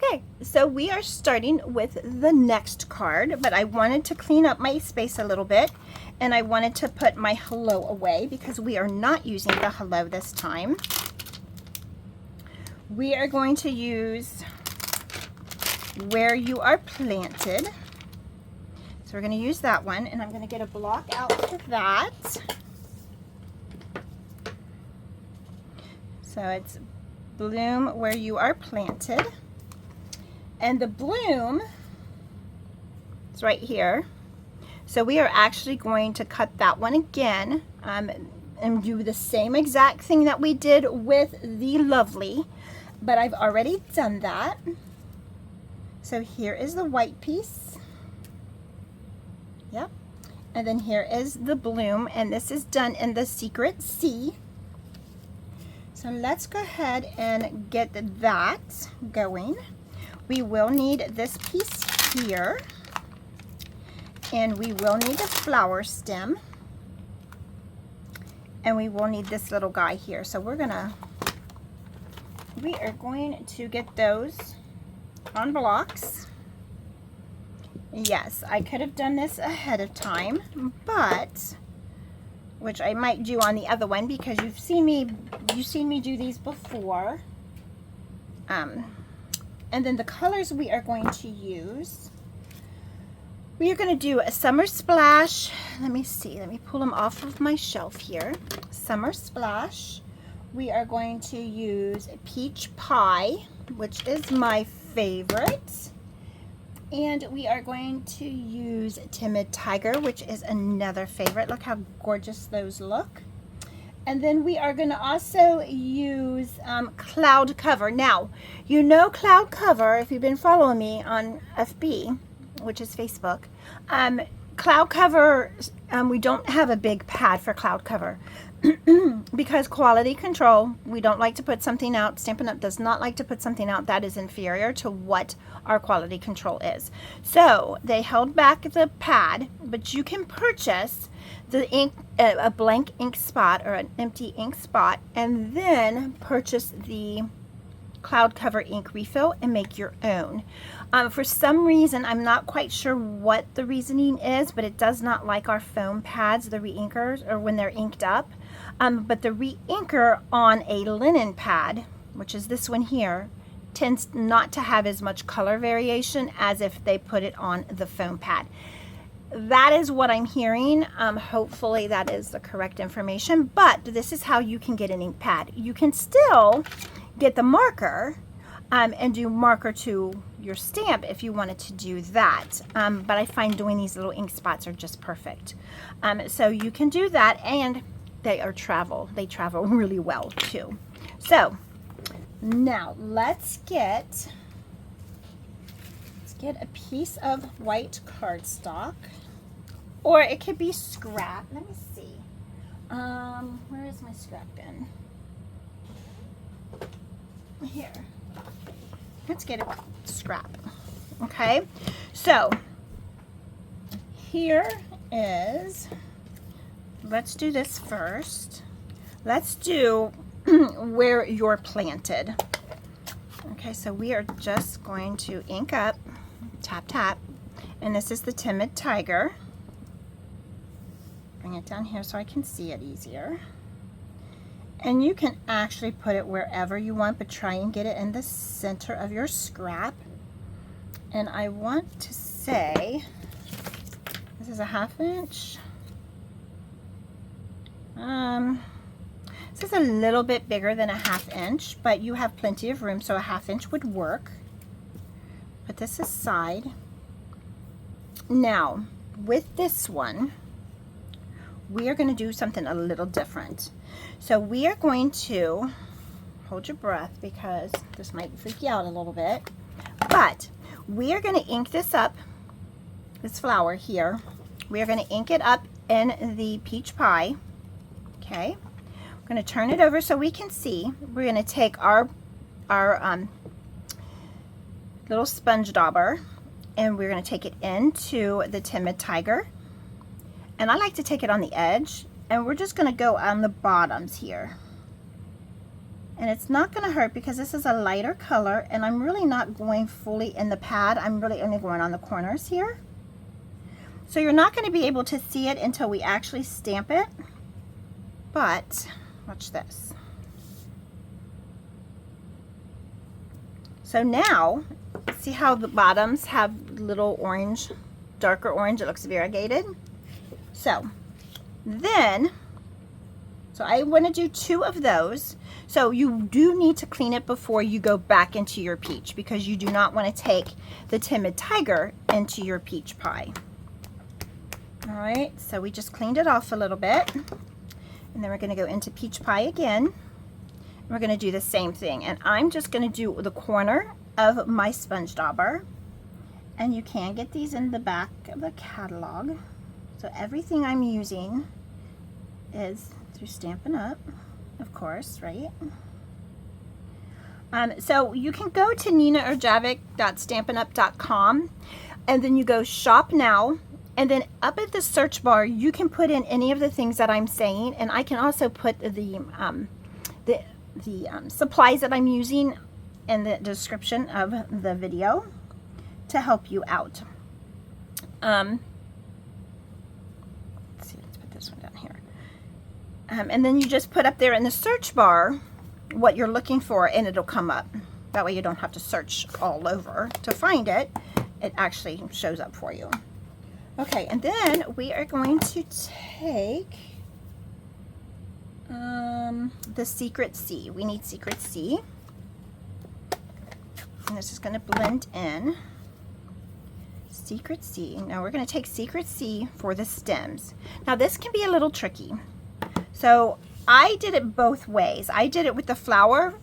Okay, so we are starting with the next card, but I wanted to clean up my space a little bit, and I wanted to put my hello away because we are not using the hello this time. We are going to use Where You Are Planted. So we're going to use that one, and I'm going to get a block out for that. So it's Bloom Where You Are Planted. And the bloom is right here. So we are actually going to cut that one again and do the same exact thing that we did with the Lovely, but I've already done that. So here is the white piece. Yep. And then here is the bloom, and this is done in the Secret C. So let's go ahead and get that going. We will need this piece here, and we will need a flower stem, and we will need this little guy here. So we are going to get those on blocks. Yes, I could have done this ahead of time, but which I might do on the other one because you've seen me do these before. And then the colors we are going to use, we are going to do a Summer Splash. Let me see, let me pull them off of my shelf here. Summer Splash. We are going to use Peach Pie, which is my favorite. And we are going to use Timid Tiger, which is another favorite. Look how gorgeous those look. And then we are going to also use Cloud Cover. Now, you know Cloud Cover, if you've been following me on FB, which is Facebook. Cloud Cover, we don't have a big pad for Cloud Cover because quality control, we don't like to put something out. Stampin' Up! Does not like to put something out that is inferior to what our quality control is. So they held back the pad, but you can purchase the ink, a blank ink spot or an empty ink spot, and then purchase the Cloud Cover ink refill and make your own. For some reason, I'm not quite sure what the reasoning is, but it does not like our foam pads, the re-inkers, or when they're inked up. But the re-inker on a linen pad, which is this one here, tends not to have as much color variation as if they put it on the foam pad. That is what I'm hearing. Hopefully that is the correct information, but this is how you can get an ink pad. You can still get the marker and do marker to your stamp if you wanted to do that. But I find doing these little ink spots are just perfect. So you can do that, and they travel really well too. So now let's get a piece of white cardstock, or it could be scrap. Let me see. Where is my scrap bin? Here. Let's get a scrap. Okay. So here is. Let's do this first. Let's do Where You're Planted. Okay, so we are just going to ink up, tap, tap, and this is the Timid Tiger. Bring it down here so I can see it easier. And you can actually put it wherever you want, but try and get it in the center of your scrap. And I want to say, this is a 1/2 inch. This is a little bit bigger than a 1/2 inch, but you have plenty of room, so a 1/2 inch would work. Put this aside. Now, with this one, we are going to do something a little different. So we are going to, hold your breath because this might freak you out a little bit, but we are going to ink this up, this flower here. We are going to ink it up in the Peach Pie. Okay, I'm going to turn it over so we can see. We're going to take our little sponge dauber, and we're going to take it into the Timid Tiger. And I like to take it on the edge, and we're just going to go on the bottoms here And it's not going to hurt because this is a lighter color, and I'm really not going fully in the pad. I'm really only going on the corners here. So you're not going to be able to see it until we actually stamp it. But watch this. So now, see how the bottoms have little orange, darker orange? It looks variegated. So then, I want to do 2 of those. So you do need to clean it before you go back into your peach, because you do not want to take the Timid Tiger into your peach pie. All right, so we just cleaned it off a little bit. And then we're going to go into peach pie again. We're going to do the same thing, and I'm just going to do the corner of my sponge dauber, and you can get these in the back of the catalog. So everything I'm using is through Stampin' Up, of course, right? So you can go to ninaurjavic.stampinup.com, and then you go shop now, and then up at the search bar you can put in any of the things that I'm saying, and I can also put the supplies that I'm using in the description of the video to help you out. Let's see, let's put this one down here. And then you just put up there in the search bar what you're looking for, and it'll come up. That way you don't have to search all over to find it. It actually shows up for you. Okay, and then we are going to take the Secret C. We need Secret C. And this is going to blend in. Secret C. Now we're going to take Secret C for the stems. Now this can be a little tricky. So I did it both ways. I did it with the flower,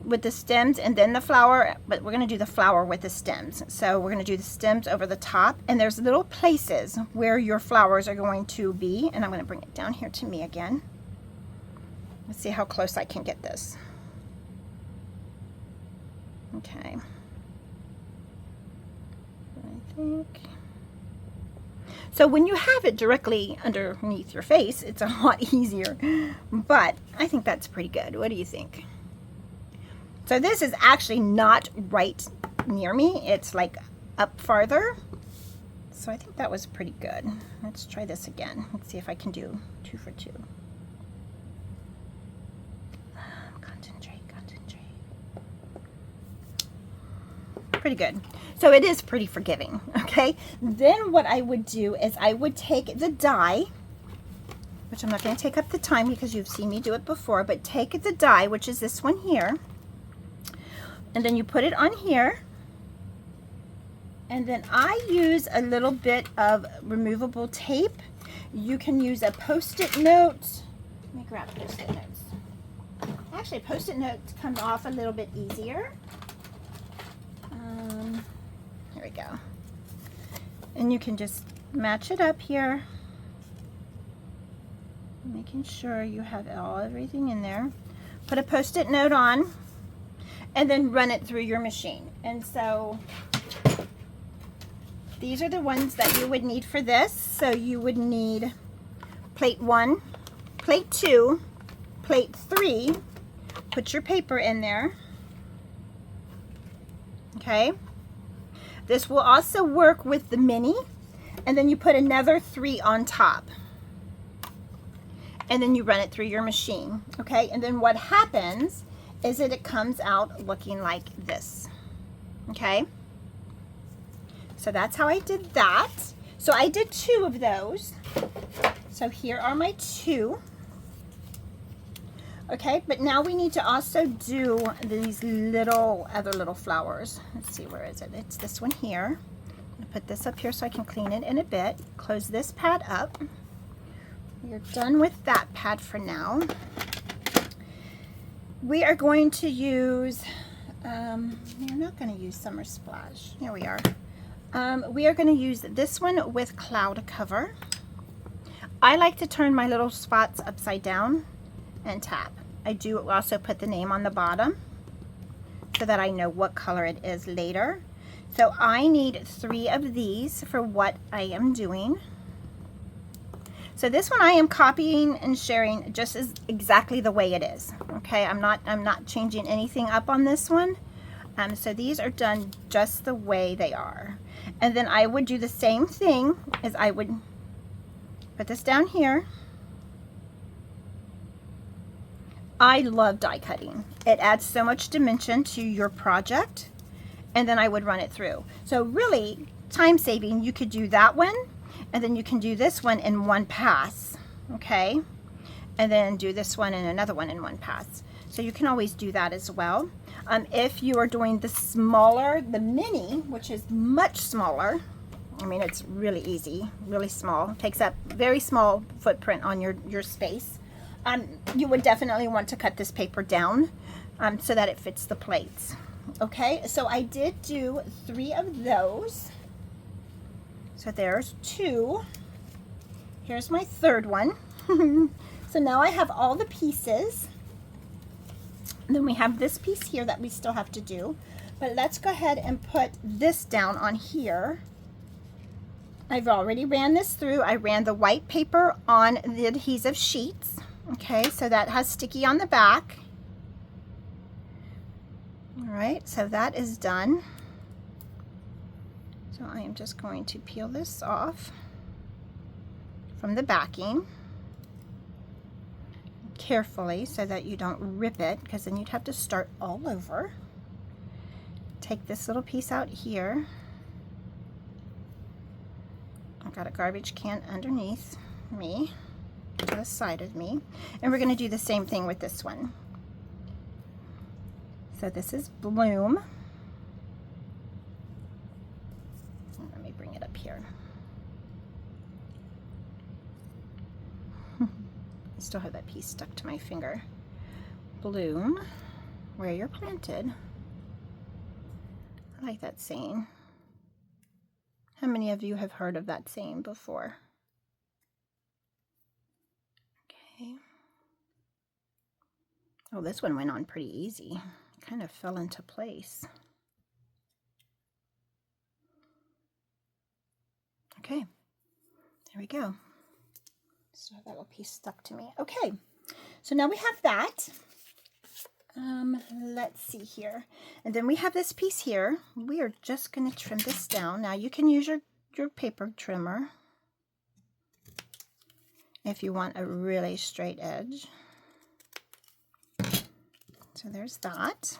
with the stems, and then the flower, but we're going to do the flower with the stems. So we're going to do the stems over the top, and there's little places where your flowers are going to be, and I'm going to bring it down here to me again. Let's see how close I can get this. Okay. I think. So when you have it directly underneath your face, it's a lot easier, but I think that's pretty good. What do you think? So this is actually not right near me. It's like up farther. So I think that was pretty good. Let's try this again. Let's see if I can do 2 for 2. Pretty good. So it is pretty forgiving. Okay, then what I would do is I would take the die, which I'm not going to take up the time because you've seen me do it before, but take the die, which is this one here, and then you put it on here, and then I use a little bit of removable tape. You can use a Post-it note. Let me grab Post-it notes. Actually, Post-it notes come off a little bit easier. Here we go. And you can just match it up here, making sure you have everything in there. Put a Post-it note on, and then run it through your machine. And so these are the ones that you would need for this. So you would need plate 1, plate 2, plate 3. Put your paper in there. Okay. This will also work with the mini, and then you put another 3 on top, and then you run it through your machine. Okay, and then what happens is that it comes out looking like this. Okay, so that's how I did that. So I did 2 of those. So here are my 2. Okay, but now we need to also do these other little flowers. Let's see, where is it? It's this one here. I'm gonna put this up here so I can clean it in a bit. Close this pad up. We're done with that pad for now. We are going to use, we're not going to use Summer Splash. Here we are. We are going to use this one with Cloud Cover. I like to turn my little spots upside down and tap. I do also put the name on the bottom so that I know what color it is later. So I need 3 of these for what I am doing. So this one I am copying and sharing just as exactly the way it is. Okay, I'm not changing anything up on this one. So these are done just the way they are. And then I would do the same thing as I would put this down here. I love die cutting. It adds so much dimension to your project. And then I would run it through. So really, time saving, you could do that one, and then you can do this one in one pass, okay? And then do this one and another one in one pass. So you can always do that as well. If you are doing the smaller, the mini, which is much smaller, I mean, it's really easy, really small, takes up very small footprint on your space. You would definitely want to cut this paper down so that it fits the plates. Okay, so I did do 3 of those. So there's 2. Here's my 3rd one. So now I have all the pieces. And then we have this piece here that we still have to do. But let's go ahead and put this down on here. I've already ran this through. I ran the white paper on the adhesive sheets. Okay, so that has sticky on the back. All right, so that is done. So I am just going to peel this off from the backing carefully so that you don't rip it, because then you'd have to start all over. Take this little piece out here. I've got a garbage can underneath me, to the side of me, and we're going to do the same thing with this one. So this is Bloom. Let me bring it up here. I still have that piece stuck to my finger. Bloom, where you're planted. I like that saying. How many of you have heard of that saying before? Okay. Oh, this one went on pretty easy. Kind of fell into place. Okay, there we go. So that little piece stuck to me. Okay, so now we have that. Let's see here. And then we have this piece here. We are just going to trim this down. Now you can use your paper trimmer if you want a really straight edge. So there's that.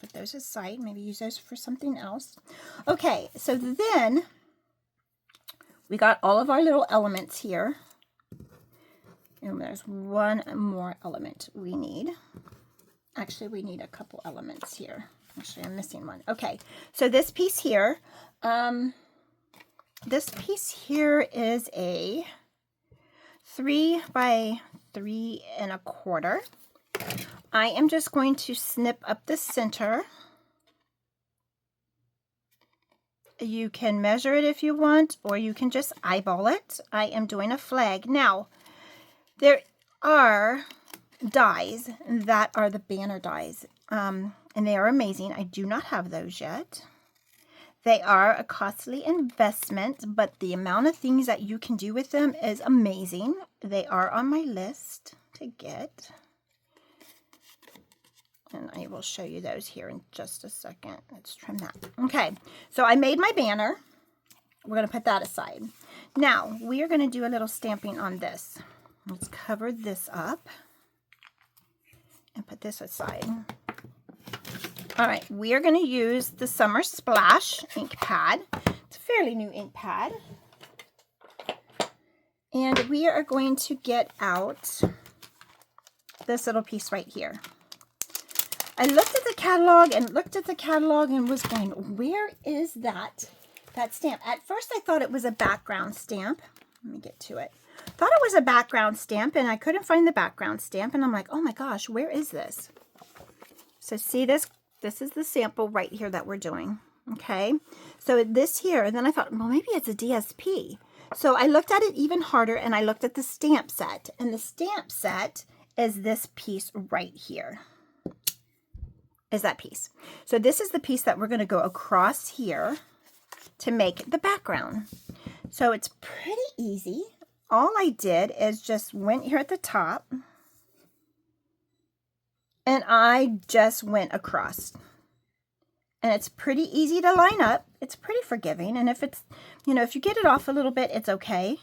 Put those aside. Maybe use those for something else. Okay, so then we got all of our little elements here. And there's one more element we need. Actually, we need a couple elements here. Actually, I'm missing one. Okay, so this piece here, is a 3 by 3 1/4. I am just going to snip up the center. You can measure it if you want, or you can just eyeball it. I am doing a flag. Now, there are dies that are the banner dies, and they are amazing. I do not have those yet. They are a costly investment, but the amount of things that you can do with them is amazing. They are on my list to get, and I will show you those here in just a second. Let's trim that. Okay, so I made my banner. We're going to put that aside. Now we are going to do a little stamping on this. Let's cover this up and put this aside. All right, we are going to use the Summer Splash ink pad. It's a fairly new ink pad. And we are going to get out this little piece right here. I looked at the catalog and was going, where is that stamp? At first I thought it was a background stamp. Let me get to it. Thought it was a background stamp, and I couldn't find the background stamp, and I'm like, oh my gosh, where is this? So see this is the sample right here that we're doing. Okay, so this here, and then I thought, well, maybe it's a DSP. So I looked at it even harder, and I looked at the stamp set, and the stamp set is this piece right here. Is that piece. So this is the piece that we're going to go across here to make the background. So it's pretty easy. all I did is just went here at the top and I just went across. And it's pretty easy to line up. It's pretty forgiving. And if it's, you know, if you get it off a little bit, it's okay.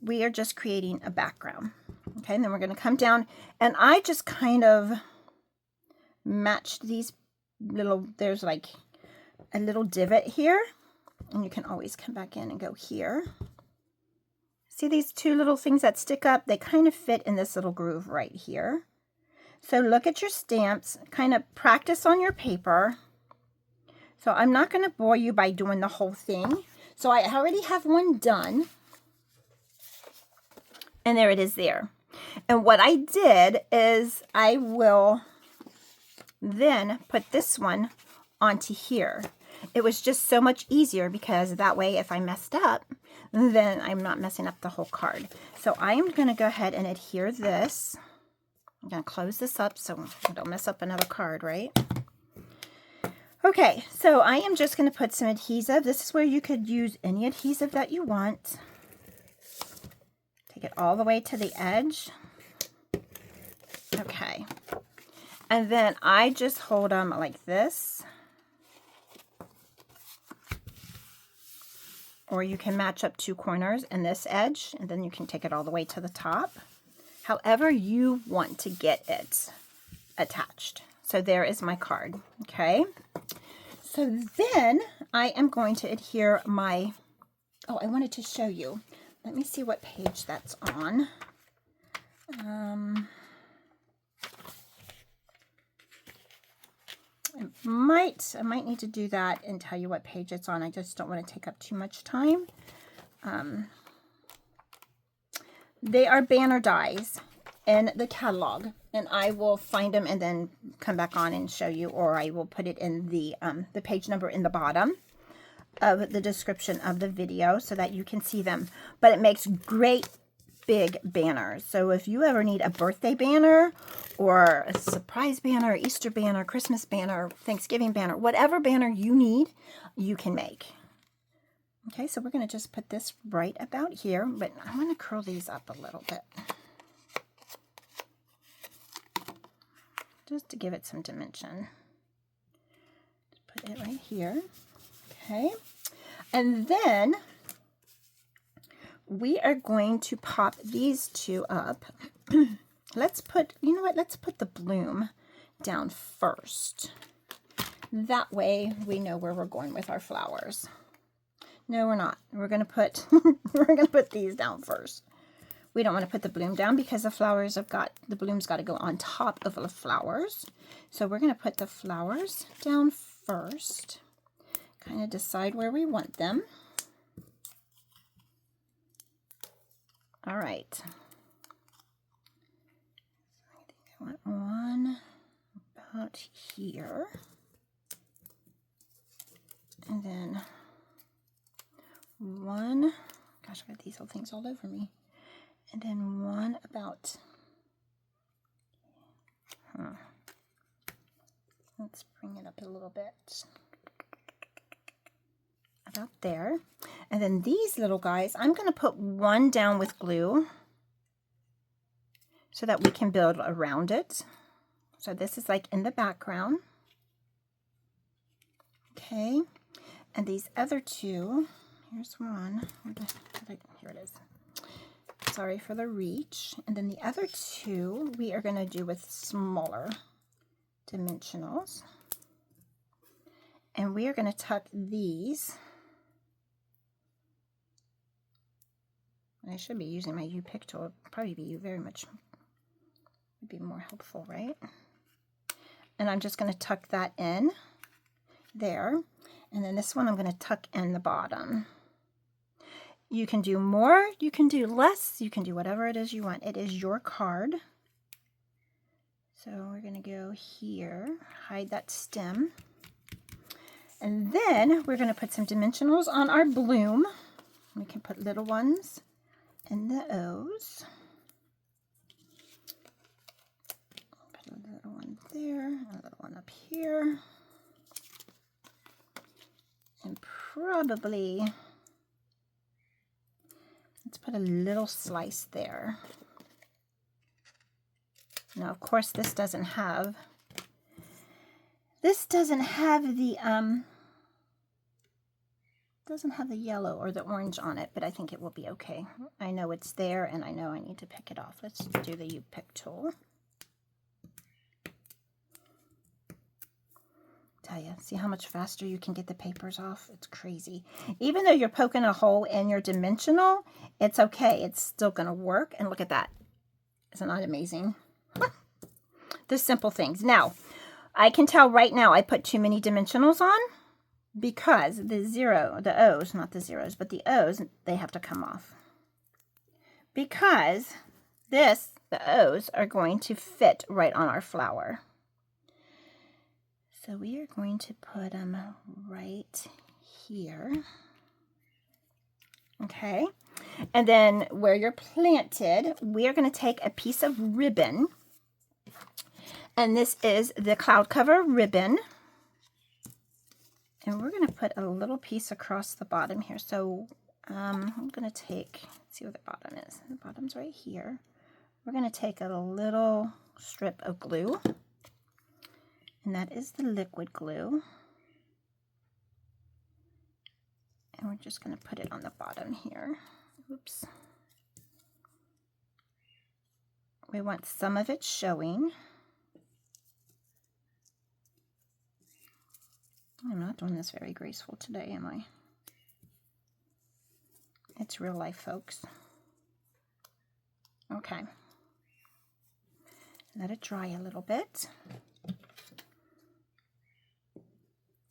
We are just creating a background. Okay, and then we're going to come down, and I just kind of matched these little, there's like a little divot here, and you can always come back in and go here. See these two little things that stick up? They kind of fit in this little groove right here. So look at your stamps, kind of practice on your paper. So I'm not going to bore you by doing the whole thing. So I already have one done. And there it is there. And what I did is I will then put this one onto here. It was just so much easier because that way if I messed up, then I'm not messing up the whole card. So I am going to go ahead and adhere this. I'm going to close this up so I don't mess up another card, right? Okay, so I am just going to put some adhesive. This is where you could use any adhesive that you want. Take it all the way to the edge. Okay. And then I just hold them like this. Or you can match up two corners in this edge, and then you can take it all the way to the top. However you want to get it attached. So there is my card, okay? So then I am going to adhere my, oh, I wanted to show you. Let me see what page that's on. I might need to do that and tell you what page it's on. I just don't want to take up too much time. They are banner dies in the catalog, and I will find them and then come back on and show you, or I will put it in the page number in the bottom of the description of the video so that you can see them. But it makes great big banners. So if you ever need a birthday banner or a surprise banner, Easter banner, Christmas banner, Thanksgiving banner, whatever banner you need, you can make. Okay, so we're going to just put this right about here, but I'm going to curl these up a little bit. Just to give it some dimension. Just put it right here. Okay, and then we are going to pop these two up. Let's put, you know what, let's put the bloom down first. That way we know where we're going with our flowers. No, we're not. We're going to put we're going to put these down first. We don't want to put the bloom down because the flowers have got, the bloom's got to go on top of the flowers. So we're going to put the flowers down first. Kind of decide where we want them. All right. I think I want one about here. And then one, gosh, I got these little things all over me. And then one about, let's bring it up a little bit. About there. And then these little guys, I'm going to put one down with glue so that we can build around it. So this is like in the background. Okay. And these other two, here's one. Here it is. Sorry for the reach. And then the other two we are going to do with smaller dimensionals. And we are going to tuck these. I should be using my U-Pick tool. It'd probably be very much, would be more helpful, right? And I'm just going to tuck that in there. And then this one I'm going to tuck in the bottom. You can do more, you can do less, you can do whatever it is you want. It is your card. So we're going to go here, hide that stem. And then we're going to put some dimensionals on our bloom. We can put little ones in the O's. Put a little one there, a little one up here. And probably, let's just put a little slice there. Now, of course, this doesn't have the yellow or the orange on it, but I think it will be okay. I know it's there, and I know I need to pick it off. Let's do the U-pick tool. Tell you, see how much faster you can get the papers off? It's crazy. Even though you're poking a hole in your dimensional, it's okay. It's still going to work. And look at that. Isn't that amazing? The simple things. Now, I can tell right now I put too many dimensionals on because the O's, not the zeros, but the O's, they have to come off. Because the O's are going to fit right on our flower. So we are going to put them right here. Okay. And then where you're planted, we are going to take a piece of ribbon. And this is the cloud cover ribbon. And we're going to put a little piece across the bottom here. So I'm going to take, let's see where the bottom is. The bottom's right here. We're going to take a little strip of glue. And that is the liquid glue. And we're just going to put it on the bottom here. Oops. We want some of it showing. I'm not doing this very graceful today, am I? It's real life, folks. Okay. Let it dry a little bit.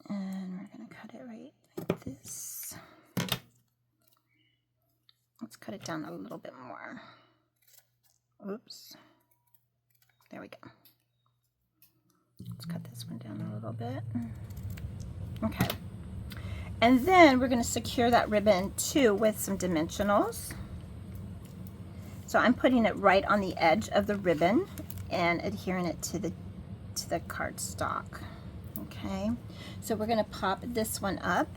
And we're going to cut it right like this. Let's cut it down a little bit more. Oops. There we go. Let's cut this one down a little bit. Okay. And then we're going to secure that ribbon too with some dimensionals. So I'm putting it right on the edge of the ribbon and adhering it to the cardstock. Okay. So we're going to pop this one up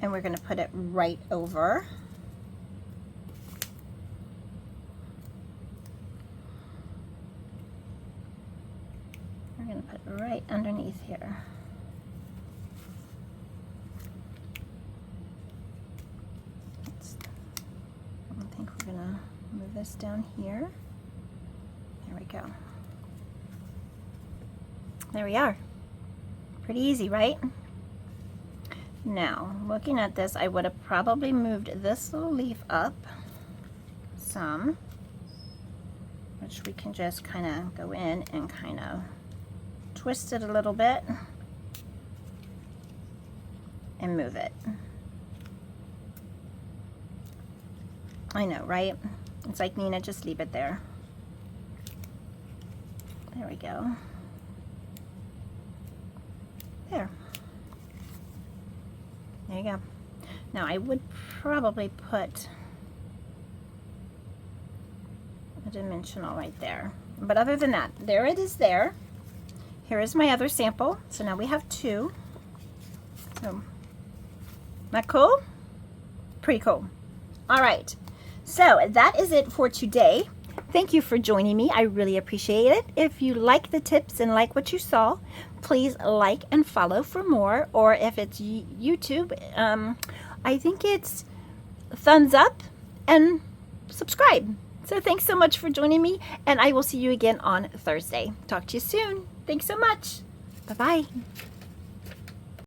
and we're going to put it right over. We're going to put it right underneath here. I think we're going to move this down here. There we go. There we are. Pretty easy, right? Now, looking at this, I would have probably moved this little leaf up some, which we can just kind of go in and kind of twist it a little bit and move it. I know, right? It's like, Nina, just leave it there. There we go. There. There you go. Now I would probably put a dimensional right there. But other than that, there it is there. Here is my other sample. So now we have two. So, not cool? Pretty cool. All right. So that is it for today. Thank you for joining me. I really appreciate it. If you like the tips and like what you saw, please like and follow for more. Or if it's YouTube, I think it's thumbs up and subscribe. So thanks so much for joining me, and I will see you again on Thursday. Talk to you soon. Thanks so much. Bye-bye.